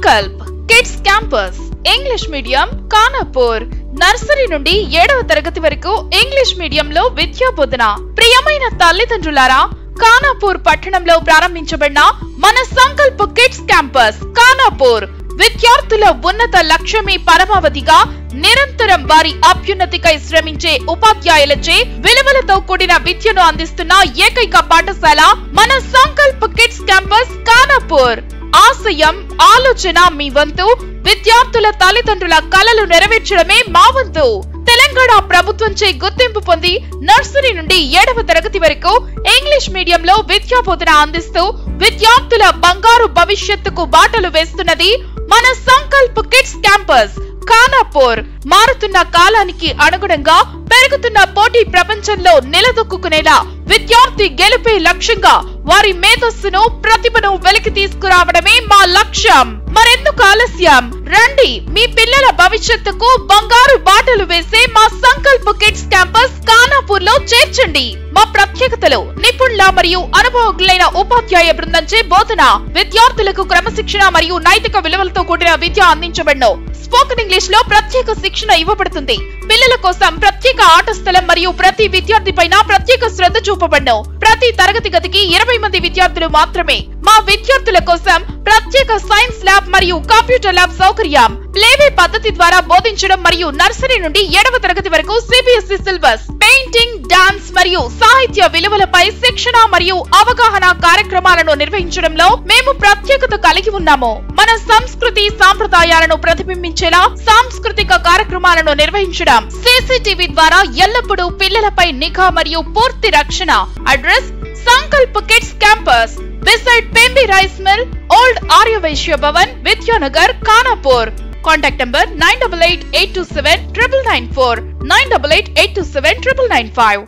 Sankalp kids campus English medium Kanapur nursery నుండి 7వ తరగతి వరకు ఇంగ్లీష్ మీడియంలో విద్యా బోధన. ప్రియమైన తల్లిదండ్రులారా, కానాపూర్ పట్టణంలో ప్రారంభించబడిన మన సంకల్ప్ కిడ్స్ క్యాంపస్ కానాపూర్ విద్యార్థుల ఉన్నత లక్ష్యమే పరమావధిగా నిరంతరం వారి అభ్యున్నతికై శ్రమించే ఉపాధ్యాయులచే విలువలతో కూడిన విద్యను అందిస్తున్న ఏకైక పాఠశాల మన సంకల్ప్ కిడ్స్ క్యాంపస్ కానాపూర్. ఆశయం, ఆలోచన మీ వంతు, విద్యార్థుల తల్లిదండ్రుల కలలు నెరవేర్చడమే మా వంతు. తెలంగాణ ప్రభుత్వంచే గుర్తింపు పొంది నర్సరీ నుండి 7వ తరగతి వరకు ఇంగ్లీష్ మీడియంలో విద్యా బోధన అందిస్తూ విద్యార్థుల బంగారు భవిష్యత్తుకు బాటలు వేస్తున్నది మన సంకల్ప్ కిడ్స్ క్యాంపస్ కానాపూర్. మారుతున్న కాలానికి అనుగుణంగా పెరుగుతున్న పోటీ ప్రపంచంలో నిలదొక్కునేలా విద్యార్థి గెలుపే లక్ష్యంగా వారి మేధస్సును, ప్రతిభను వెలికి తీసుకురావడమే మా లక్ష్యం. మరెందుకు ఆలస్యం? రండి, మీ పిల్లల భవిష్యత్తుకు బంగారు బాటలు వేసే మా సంకల్ప్ కిడ్స్ క్యాంపస్ కానాపూర్ లో చేర్చండి. మా ప్రత్యేకతలు నిపుణుల మరియు అనుభవజ్ఞులైన ఉపాధ్యాయ బృందంచే బోధన, విద్యార్థులకు క్రమశిక్షణ మరియు నైతిక విలువలతో కూడిన విద్య అందించబడును. స్పోకెన్ ఇంగ్లీష్ లో ప్రత్యేక శిక్షణ ఇవ్వబడుతుంది. పిల్లల కోసం ప్రత్యేక ఆట స్థలం మరియు ప్రతి విద్యార్థి పైన ప్రత్యేక శ్రద్ధ చూపబడును. ప్రతి తరగతి గదికి 20 మంది విద్యార్థులు మాత్రమే. మా విద్యార్థుల కోసం ప్రత్యేక సైన్స్ ల్యాబ్ మరియు కంప్యూటర్ ల్యాబ్ సౌకర్యం. ప్లేవే పద్ధతి ద్వారా బోధించడం మరియు నర్సరీ నుండి 7వ తరగతి వరకు సిబిఎస్ఈ సిలబస్. పెయింటింగ్, డాన్స్ మరియు సాహిత్య విలువలపై శిక్షణ మరియు అవగాహన కార్యక్రమాలను నిర్వహించడంలో మేము ప్రత్యేకత కలిగి ఉన్నాము. మన సంస్కృతి సాంప్రదాయాలను ప్రతిబింబించేలా సాంస్కృతిక కార్యక్రమాలను నిర్వహించడం, సీసీటీవీ ద్వారా ఎల్లప్పుడూ పిల్లలపై నిఘా మరియు పూర్తి రక్షణ. Address Sankalp kids campus beside Pembi Rice Mill, Old Arya Vaishya Bhavan, Vidyanagar, Kanapur. Contact number 9888279994, 9888279995.